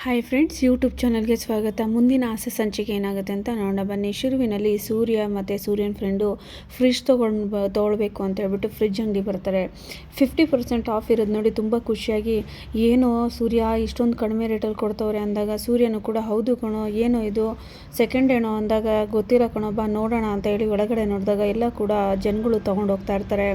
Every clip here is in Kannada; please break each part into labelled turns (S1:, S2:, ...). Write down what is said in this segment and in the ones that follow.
S1: ಹಾಯ್ ಫ್ರೆಂಡ್ಸ್, ಯೂಟ್ಯೂಬ್ ಚಾನಲ್ಗೆ ಸ್ವಾಗತ. ಮುಂದಿನ ಆಸೆ ಸಂಚಿಕೆ ಏನಾಗುತ್ತೆ ಅಂತ ನೋಡೋಣ ಬನ್ನಿ. ಶುರುವಿನಲ್ಲಿ ಸೂರ್ಯ ಮತ್ತು ಸೂರ್ಯನ ಫ್ರೆಂಡು ಫ್ರಿಡ್ಜ್ ತೊಗೊಳ್ಬೇಕು ಅಂತ ಹೇಳ್ಬಿಟ್ಟು ಫ್ರಿಡ್ಜ್ ಅಂಗಡಿ ಬರ್ತಾರೆ. 50% ಆಫ್ ಇರೋದು ನೋಡಿ ತುಂಬ ಖುಷಿಯಾಗಿ, ಏನೋ ಸೂರ್ಯ ಇಷ್ಟೊಂದು ಕಡಿಮೆ ರೇಟಲ್ಲಿ ಕೊಡ್ತವ್ರೆ ಅಂದಾಗ ಸೂರ್ಯನು ಕೂಡ ಹೌದು ಕಣೋ, ಏನೋ ಇದು ಸೆಕೆಂಡ್ ಏನೋ ಅಂದಾಗ ಗೊತ್ತಿಲ್ಲ ಕಣೋ, ಬಾ ನೋಡೋಣ ಅಂತ ಹೇಳಿ ಒಳಗಡೆ ನೋಡಿದಾಗ ಎಲ್ಲ ಕೂಡ ಜನಗಳು ತೊಗೊಂಡು ಹೋಗ್ತಾ ಇರ್ತಾರೆ.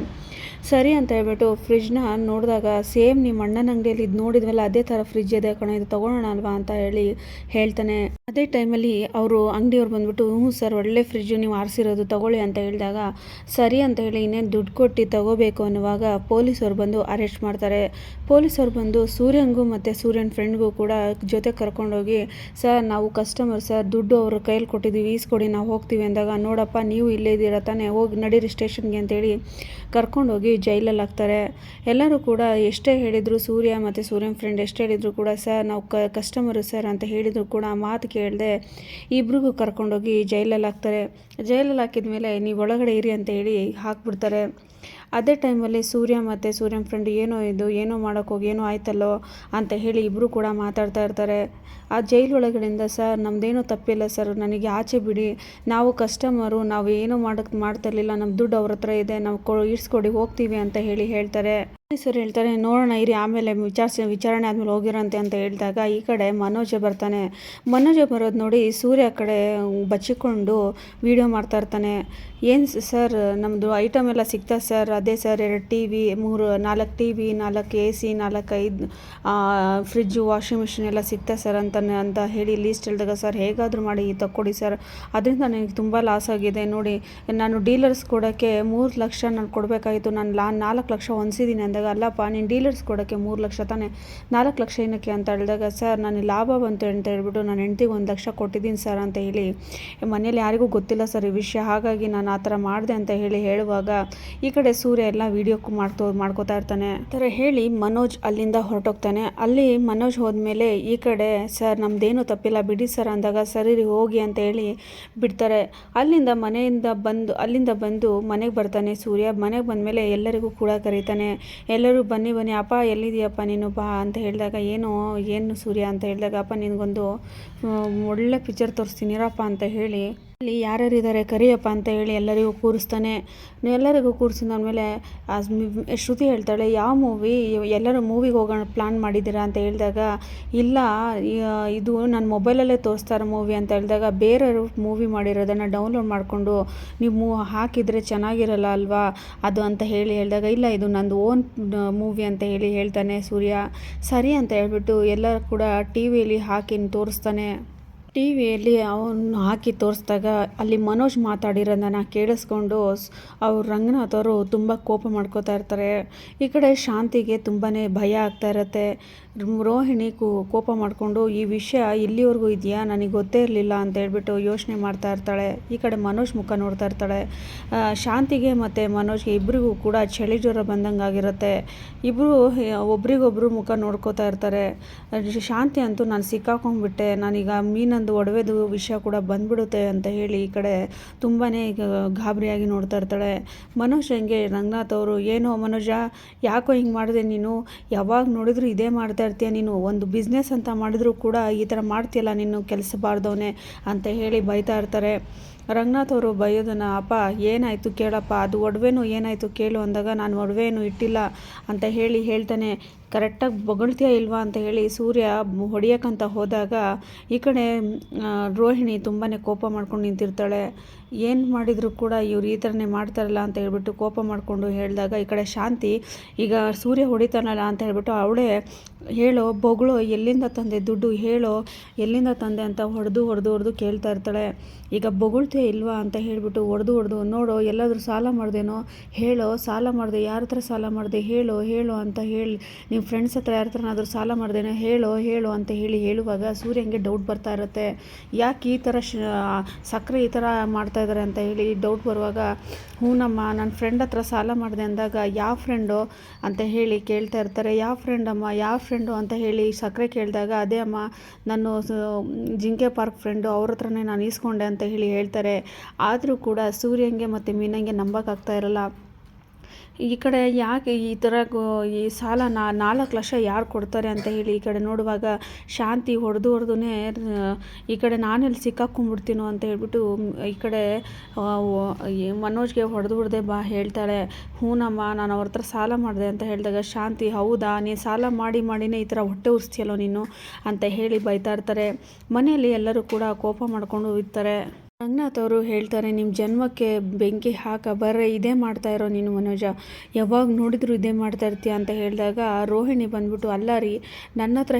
S1: ಸರಿ ಅಂತ ಹೇಳ್ಬಿಟ್ಟು ಫ್ರಿಡ್ಜ್ನ ನೋಡಿದಾಗ ಸೇಮ್ ನಿಮ್ಮ ಅಣ್ಣನ ಅಂಗಡಿಯಲ್ಲಿ ಇದು ನೋಡಿದ್ವಲ್ಲ ಅದೇ ಥರ ಫ್ರಿಡ್ಜ್ ಇದೆ ಕಣೋ, ಇದು ತೊಗೊಳ್ಳೋಣ ಅಲ್ವಾ ಅಂತ ಹೇಳಿ ಹೇಳ್ತಾನೆ. ಅದೇ ಟೈಮಲ್ಲಿ ಅವರು ಅಂಗಡಿಯವ್ರು ಬಂದ್ಬಿಟ್ಟು, ಹ್ಞೂ ಸರ್ ಒಳ್ಳೆ ಫ್ರಿಡ್ಜು ನೀವು ಆರಿಸಿರೋದು ತೊಗೊಳ್ಳಿ ಅಂತ ಹೇಳಿದಾಗ ಸರಿ ಅಂತ ಹೇಳಿ ಇನ್ನೇನು ದುಡ್ಡು ಕೊಟ್ಟು ತೊಗೋಬೇಕು ಅನ್ನುವಾಗ ಪೊಲೀಸವ್ರು ಬಂದು ಅರೆಸ್ಟ್ ಮಾಡ್ತಾರೆ. ಪೊಲೀಸವ್ರು ಬಂದು ಸೂರ್ಯಂಗೂ ಮತ್ತು ಸೂರ್ಯನ ಫ್ರೆಂಡ್ಗೂ ಕೂಡ ಜೊತೆ ಕರ್ಕೊಂಡೋಗಿ, ಸರ್ ನಾವು ಕಸ್ಟಮರ್ ಸರ್, ದುಡ್ಡು ಅವ್ರ ಕೈಯಲ್ಲಿ ಕೊಟ್ಟಿದ್ದೀವಿ, ಈಸ್ಕೊಡಿ ನಾವು ಹೋಗ್ತೀವಿ ಅಂದಾಗ, ನೋಡಪ್ಪ ನೀವು ಇಲ್ಲೇ ಇದ್ದೀರಾ ತಾನೇ, ಹೋಗಿ ನಡೀರಿ ಸ್ಟೇಷನ್ಗೆ ಅಂತೇಳಿ ಕರ್ಕೊಂಡೋಗಿ ಜೈಲಲ್ಲಿ ಹಾಕ್ತಾರೆ. ಎಲ್ಲರೂ ಕೂಡ ಎಷ್ಟೇ ಹೇಳಿದರು, ಸೂರ್ಯ ಮತ್ತು ಸೂರ್ಯನ ಫ್ರೆಂಡ್ ಎಷ್ಟೇ ಹೇಳಿದ್ರು ಕೂಡ, ಸರ್ ನಾವು ಕಸ್ಟಮರು ಸರ್ ಅಂತ ಹೇಳಿದ್ರು ಕೂಡ ಮಾತು ಕೇಳದೆ ಇಬ್ರಿಗೂ ಕರ್ಕೊಂಡೋಗಿ ಜೈಲಲ್ಲಿ ಹಾಕ್ತಾರೆ. ಜೈಲಲ್ಲಿ ಹಾಕಿದ ಮೇಲೆ ನೀವು ಒಳಗಡೆ ಇರಿ ಅಂತ ಹೇಳಿ ಹಾಕ್ಬಿಡ್ತಾರೆ. ಅದೇ ಟೈಮಲ್ಲಿ ಸೂರ್ಯ ಮತ್ತು ಸೂರ್ಯನ ಫ್ರೆಂಡ್ ಏನೋ ಇದು ಏನೋ ಮಾಡೋಕ್ಕೋಗಿ ಏನೋ ಆಯ್ತಲ್ಲೋ ಅಂತ ಹೇಳಿ ಇಬ್ಬರು ಕೂಡ ಮಾತಾಡ್ತಾ ಇರ್ತಾರೆ. ಆ ಜೈಲು ಒಳಗಡೆಯಿಂದ, ಸರ್ ನಮ್ಮದೇನೋ ತಪ್ಪಿಲ್ಲ ಸರ್, ನನಗೆ ಆಚೆ ಬಿಡಿ, ನಾವು ಕಸ್ಟಮರು, ನಾವು ಏನೋ ಮಾಡ್ತಿರ್ಲಿಲ್ಲ, ನಮ್ಮ ದುಡ್ಡು ಅವ್ರ ಹತ್ರ ಇದೆ, ನಾವು ಇರಿಸ್ಕೊಡಿ ಹೋಗ್ತೀವಿ ಅಂತ ಹೇಳ್ತಾರೆ. ಪೊಲೀಸರು ಹೇಳ್ತಾರೆ, ನೋಡೋಣ ಇರಿ ಆಮೇಲೆ ವಿಚಾರಣೆ ಆದಮೇಲೆ ಹೋಗಿರಂತೆ ಅಂತ ಹೇಳಿದಾಗ ಈ ಕಡೆ ಮನೋಜ ಬರ್ತಾನೆ. ಮನೋಜ ಬರೋದು ನೋಡಿ ಸೂರ್ಯ ಕಡೆ ಬಚ್ಚಿಕೊಂಡು ವೀಡಿಯೋ ಮಾಡ್ತಾ ಇರ್ತಾನೆ. ಏನು ಸರ್ ನಮ್ಮದು ಐಟಮ್ ಎಲ್ಲ ಸಿಗ್ತಾ ಸರ್, ಅದೇ sir 2 TV 4 TV 4 AC 4 5 fridge washing machine ಎಲ್ಲ ಸಿಗ್ತಾ ಸರ್ ಅಂತ ಹೇಳಿ ಲೀಸ್ಟ್ ಹೇಳಿದಾಗ, ಸರ್ ಹೇಗಾದರೂ ಮಾಡಿ ತಕ್ಕೊಡಿ ಸರ್, ಅದರಿಂದ ನನಗೆ ತುಂಬ ಲಾಸ್ ಆಗಿದೆ ನೋಡಿ, ನಾನು ಡೀಲರ್ಸ್ ಕೊಡೋಕ್ಕೆ 3 ಲಕ್ಷ ನಾನು ಕೊಡಬೇಕಾಯಿತು, ನಾನು 4 ಲಕ್ಷ ಹೊಂದಿಸಿದ್ದೀನಿ ಅಂದಾಗ, ಅಲ್ಲಪ್ಪ ನೀನು ಡೀಲರ್ಸ್ ಕೊಡೋಕ್ಕೆ 3 ಲಕ್ಷ ತಾನೆ, 4 ಲಕ್ಷ ಏನಕ್ಕೆ ಅಂತ ಹೇಳಿದಾಗ, ಸರ್ ನನಗೆ ಲಾಭ ಬಂತು ಅಂತ ಹೇಳ್ಬಿಟ್ಟು ನಾನು ಹೆಂಡ್ತಿಗೆ 1 ಲಕ್ಷ ಕೊಟ್ಟಿದ್ದೀನಿ ಸರ್ ಅಂತ ಹೇಳಿ, ಮನೇಲಿ ಯಾರಿಗೂ ಗೊತ್ತಿಲ್ಲ ಸರ್ ಈ ವಿಷಯ, ಹಾಗಾಗಿ ನಾನು ಆ ಥರ ಮಾಡಿದೆ ಅಂತ ಹೇಳುವಾಗ ಈ ಕಡೆ ಸೂರ್ಯ ಎಲ್ಲ ವೀಡಿಯೋ ಮಾಡ್ಕೋತಾ ಇರ್ತಾನೆ. ಆ ಥರ ಹೇಳಿ ಮನೋಜ್ ಅಲ್ಲಿಂದ ಹೊರಟೋಗ್ತಾನೆ. ಅಲ್ಲಿ ಮನೋಜ್ ಹೋದ್ಮೇಲೆ ಈ ಕಡೆ, ಸರ್ ನಮ್ದೇನೂ ತಪ್ಪಿಲ್ಲ ಬಿಡಿ ಸರ್ ಅಂದಾಗ, ಸರಿ ಹೋಗಿ ಅಂತ ಹೇಳಿ ಬಿಡ್ತಾರೆ. ಅಲ್ಲಿಂದ ಬಂದು ಮನೆಗೆ ಬರ್ತಾನೆ ಸೂರ್ಯ. ಮನೆಗೆ ಬಂದಮೇಲೆ ಎಲ್ಲರಿಗೂ ಕೂಡ ಕರೀತಾನೆ. ಎಲ್ಲರೂ ಬನ್ನಿ ಅಪ್ಪ ಎಲ್ಲಿದೆಯಪ್ಪ ನೀನು ಬಾ ಅಂತ ಹೇಳಿದಾಗ, ಏನು ಸೂರ್ಯ ಅಂತ ಹೇಳಿದಾಗ, ಅಪ್ಪ ನಿನಗೊಂದು ಒಳ್ಳೆ ಪಿಕ್ಚರ್ ತೋರಿಸ್ತೀನಿರಪ್ಪ ಅಂತ ಹೇಳಿ, ಅಲ್ಲಿ ಯಾರ್ಯಾರಿದ್ದಾರೆ ಕರಿಯಪ್ಪ ಅಂತ ಹೇಳಿ ಎಲ್ಲರಿಗೂ ಕೂರಿಸ್ತಾನೆ. ಎಲ್ಲರಿಗೂ ಕೂರಿಸಿದಾದ್ಮೇಲೆ ಶ್ರುತಿ ಹೇಳ್ತಾಳೆ, ಯಾವ ಮೂವಿ, ಎಲ್ಲರೂ ಮೂವಿಗೆ ಹೋಗೋಣ ಪ್ಲ್ಯಾನ್ ಮಾಡಿದ್ದೀರಾ ಅಂತ ಹೇಳಿದಾಗ, ಇಲ್ಲ ಇದು ನನ್ನ ಮೊಬೈಲಲ್ಲೇ ತೋರಿಸ್ತಾರೆ ಮೂವಿ ಅಂತ ಹೇಳಿದಾಗ, ಬೇರೆಯವರು ಮೂವಿ ಮಾಡಿರೋದನ್ನು ಡೌನ್ಲೋಡ್ ಮಾಡಿಕೊಂಡು ನೀವು ಹಾಕಿದರೆ ಚೆನ್ನಾಗಿರಲ್ಲ ಅಲ್ವಾ ಅದು ಅಂತ ಹೇಳಿದಾಗ, ಇಲ್ಲ ಇದು ನಂದು ಓನ್ ಮೂವಿ ಅಂತ ಹೇಳ್ತಾನೆ ಸೂರ್ಯ. ಸರಿ ಅಂತ ಹೇಳ್ಬಿಟ್ಟು ಎಲ್ಲರೂ ಕೂಡ ಟಿ ವಿಯಲ್ಲಿ ಹಾಕಿ ತೋರಿಸ್ತಾನೆ. ಟಿ ವಿಯಲ್ಲಿ ಅವನು ಹಾಕಿ ತೋರಿಸಿದಾಗ ಅಲ್ಲಿ ಮನೋಜ್ ಮಾತಾಡಿರೋದನ್ನು ಕೇಳಿಸ್ಕೊಂಡು ಅವ್ರು ರಂಗನಾಥ್ ಅವರು ತುಂಬ ಕೋಪ ಮಾಡ್ಕೋತಾ ಇರ್ತಾರೆ. ಈ ಕಡೆ ಶಾಂತಿಗೆ ತುಂಬಾ ಭಯ ಆಗ್ತಾ ಇರುತ್ತೆ. ರೋಹಿಣಿ ಕೋಪ ಮಾಡಿಕೊಂಡು, ಈ ವಿಷಯ ಇಲ್ಲಿವರೆಗೂ ಇದೆಯಾ, ನನಗೆ ಗೊತ್ತೇ ಇರಲಿಲ್ಲ ಅಂತ ಹೇಳ್ಬಿಟ್ಟು ಯೋಚನೆ ಮಾಡ್ತಾ ಇರ್ತಾಳೆ. ಈ ಕಡೆ ಮನೋಜ್ ಮುಖ ನೋಡ್ತಾ ಇರ್ತಾಳೆ. ಶಾಂತಿಗೆ ಮತ್ತು ಮನೋಜ್ಗೆ ಇಬ್ಬರಿಗೂ ಕೂಡ ಚಳಿ ಜ್ವರ ಬಂದಂಗೆ ಆಗಿರುತ್ತೆ. ಇಬ್ಬರು ಒಬ್ರಿಗೊಬ್ರು ಮುಖ ನೋಡ್ಕೋತಾ ಇರ್ತಾರೆ. ಶಾಂತಿ ಅಂತೂ ನಾನು ಸಿಕ್ಕಾಕೊಂಡ್ಬಿಟ್ಟೆ, ನಾನೀಗ ಮೀನಂದು ಒಡವೆದು ವಿಷಯ ಕೂಡ ಬಂದ್ಬಿಡುತ್ತೆ ಅಂತ ಹೇಳಿ ಈ ಕಡೆ ತುಂಬಾ ಗಾಬರಿಯಾಗಿ ನೋಡ್ತಾ ಇರ್ತಾಳೆ. ಮನೋಜ್ ಹಂಗೆ ರಂಗನಾಥ್ ಅವರು, ಏನೋ ಮನೋಜ ಯಾಕೋ ಹಿಂಗೆ ಮಾಡಿದೆ ನೀನು, ಯಾವಾಗ ನೋಡಿದ್ರು ಇದೇ ಮಾಡ್ತಾ ಇರ್ತೀಯ ನೀನು, ಒಂದು ಬಿಸ್ನೆಸ್ ಅಂತ ಮಾಡಿದ್ರು ಕೂಡ ಈ ಥರ ಮಾಡ್ತೀಯಲ್ಲ ನೀನು, ಕೆಲಸಬಾರ್ದವನೇ ಅಂತ ಹೇಳಿ ಬೈತಾ ಇರ್ತಾರೆ. ರಂಗನಾಥ್ ಅವರು ಬೈಯೋದನ್ನು, ಅಪ್ಪ ಏನಾಯಿತು ಕೇಳಪ್ಪ, ಅದು ಒಡವೆನೂ ಏನಾಯಿತು ಕೇಳು ಅಂದಾಗ, ನಾನು ಒಡವೆನೂ ಇಟ್ಟಿಲ್ಲ ಅಂತ ಹೇಳ್ತಾನೆ. ಕರೆಕ್ಟಾಗಿ ಬೊಗಳ್ತೀಯ ಇಲ್ವಾ ಅಂತ ಹೇಳಿ ಸೂರ್ಯ ಹೊಡಿಯೋಕ್ಕಂತ ಹೋದಾಗ ಈ ಕಡೆ ರೋಹಿಣಿ ತುಂಬಾ ಕೋಪ ಮಾಡ್ಕೊಂಡು ನಿಂತಿರ್ತಾಳೆ. ಏನು ಮಾಡಿದರೂ ಕೂಡ ಇವ್ರು ಈ ಥರನೇ ಮಾಡ್ತಾರಲ್ಲ ಅಂತ ಹೇಳ್ಬಿಟ್ಟು ಕೋಪ ಮಾಡಿಕೊಂಡು ಹೇಳಿದಾಗ, ಈ ಕಡೆ ಶಾಂತಿ, ಈಗ ಸೂರ್ಯ ಹೊಡಿತಾನಲ್ಲ ಅಂತ ಹೇಳ್ಬಿಟ್ಟು ಅವಳೇ, ಹೇಳೋ ಬೊಗಳೋ, ಎಲ್ಲಿಂದ ತಂದೆ ದುಡ್ಡು, ಹೇಳೋ ಎಲ್ಲಿಂದ ತಂದೆ ಅಂತ ಹೊಡೆದು ಕೇಳ್ತಾ ಇರ್ತಾಳೆ. ಈಗ ಬೊಗಳ್ತೀಯ ಇಲ್ವಾ ಅಂತ ಹೇಳಿಬಿಟ್ಟು ಹೊಡೆದು, ನೋಡೋ ಎಲ್ಲಾದರೂ ಸಾಲ ಮಾಡ್ದೇನೋ, ಹೇಳೋ ಸಾಲ ಮಾಡಿದೆ, ಯಾರ ಹತ್ರ ಸಾಲ ಮಾಡಿದೆ, ಹೇಳೋ ಅಂತ ಹೇಳಿ, ನಿಮ್ಮ ಫ್ರೆಂಡ್ಸ್ ಹತ್ರ ಯಾರ ಹತ್ರನಾದರೂ ಸಾಲ ಮಾಡ್ದೇನೋ, ಹೇಳೋ ಅಂತ ಹೇಳುವಾಗ ಸೂರ್ಯಂಗೆ ಡೌಟ್ ಬರ್ತಾ ಇರುತ್ತೆ. ಯಾಕೆ ಈ ಥರ ಸಕ್ಕರೆ ಈ ಥರ ಮಾಡ್ತಾ ಇದ್ದಾರೆ ಅಂತ ಹೇಳಿ ಡೌಟ್ ಬರುವಾಗ, ಹೂನಮ್ಮ ನನ್ನ ಫ್ರೆಂಡ್ ಹತ್ರ ಸಾಲ ಮಾಡಿದೆ ಅಂದಾಗ, ಯಾವ ಫ್ರೆಂಡು ಅಂತ ಹೇಳಿ ಕೇಳ್ತಾ ಇರ್ತಾರೆ. ಯಾವ ಫ್ರೆಂಡು ಅಂತ ಹೇಳಿ ಸಕ್ಕರೆ ಕೇಳಿದಾಗ, ಅದೇ ಅಮ್ಮ ನಾನು ಜಿಂಕೆ ಪಾರ್ಕ್ ಫ್ರೆಂಡು, ಅವ್ರ ಹತ್ರನೇ ನಾನು ಈಸ್ಕೊಂಡೆ ಅಂತ ಹೇಳ್ತಾರೆ. ಆದರೂ ಕೂಡ ಸೂರ್ಯಂಗೆ ಮತ್ತು ಮೀನಂಗೆ ನಂಬೋಕ್ಕಾಗ್ತಾ ಇರಲ್ಲ. ಈ ಕಡೆ ಯಾಕೆ ಈ ಥರ ಈ ಸಾಲ 4 ಲಕ್ಷ ಯಾರು ಕೊಡ್ತಾರೆ ಅಂತ ಹೇಳಿ ಈ ಕಡೆ ನೋಡುವಾಗ ಶಾಂತಿ ಹೊಡೆದುನೇ ಈ ಕಡೆ ನಾನೆಲ್ಲಿ ಸಿಕ್ಕಾಕೊಂಡ್ಬಿಡ್ತೀನೋ ಅಂತ ಹೇಳ್ಬಿಟ್ಟು ಈ ಕಡೆ ಮನೋಜ್ಗೆ ಹೊಡೆದೇ ಬಾ ಹೇಳ್ತಾಳೆ. ಹೂನಮ್ಮ, ನಾನು ಅವ್ರ ಹತ್ರ ಸಾಲ ಮಾಡಿದೆ ಅಂತ ಹೇಳಿದಾಗ ಶಾಂತಿ, ಹೌದಾ, ನೀನು ಸಾಲ ಮಾಡಿನೇ ಈ ಥರ ಹೊಟ್ಟೆ ಉರಿಸ್ತೀಯಲ್ಲೋ ನೀನು ಅಂತ ಹೇಳಿ ಬೈತಾ ಇರ್ತಾರೆ. ಮನೆಯಲ್ಲಿ ಎಲ್ಲರೂ ಕೂಡ ಕೋಪ ಮಾಡ್ಕೊಂಡು ಇರ್ತಾರೆ. ರಂಗನಾಥ್ ಅವರು ಹೇಳ್ತಾರೆ, ನಿಮ್ಮ ಜನ್ಮಕ್ಕೆ ಬೆಂಕಿ ಬರ್ರೆ, ಇದೇ ಮಾಡ್ತಾ ಇರೋ ನೀನು ಮನೋಜ, ಯಾವಾಗ ನೋಡಿದ್ರು ಇದೇ ಮಾಡ್ತಾ ಇರ್ತೀಯ ಅಂತ ಹೇಳಿದಾಗ ರೋಹಿಣಿ ಬಂದ್ಬಿಟ್ಟು, ಅಲ್ಲ ರೀ, ನನ್ನ ಹತ್ರ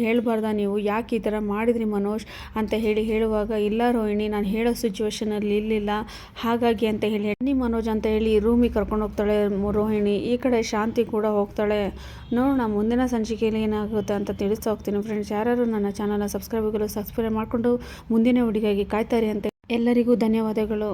S1: ಹೇಳ್ಬಾರ್ದ ನೀವು, ಯಾಕೆ ಈ ಥರ ಮಾಡಿದ್ರಿ ಮನೋಜ್ ಅಂತ ಹೇಳುವಾಗ, ಇಲ್ಲ ರೋಹಿಣಿ, ನಾನು ಹೇಳೋ ಸಿಚುವೇಶನಲ್ಲಿ ಇರಲಿಲ್ಲ, ಹಾಗಾಗಿ ಅಂತ ಹೇಳಿ ಬನ್ನಿ ಮನೋಜ್ ಅಂತ ಹೇಳಿ ರೂಮಿಗೆ ಕರ್ಕೊಂಡು ಹೋಗ್ತಾಳೆ ರೋಹಿಣಿ. ಈ ಕಡೆ ಶಾಂತಿ ಕೂಡ ಹೋಗ್ತಾಳೆ. ನೋಡೋಣ ಮುಂದಿನ ಸಂಚಿಕೆಯಲ್ಲಿ ಏನಾಗುತ್ತೆ ಅಂತ ತಿಳಿಸ್ತಾ ಹೋಗ್ತೀನಿ ಫ್ರೆಂಡ್ಸ್. ಯಾರು ನನ್ನ ಚಾನಲ್ನ ಸಬ್ಸ್ಕ್ರೈಬ್ ಮಾಡ್ಕೊಂಡು ಮುಂದಿನ ವಿಡಿಯೋಗಾಗಿ ಕಾಯ್ತಾರೆ ಅಂತ ಎಲ್ಲರಿಗೂ ಧನ್ಯವಾದಗಳು.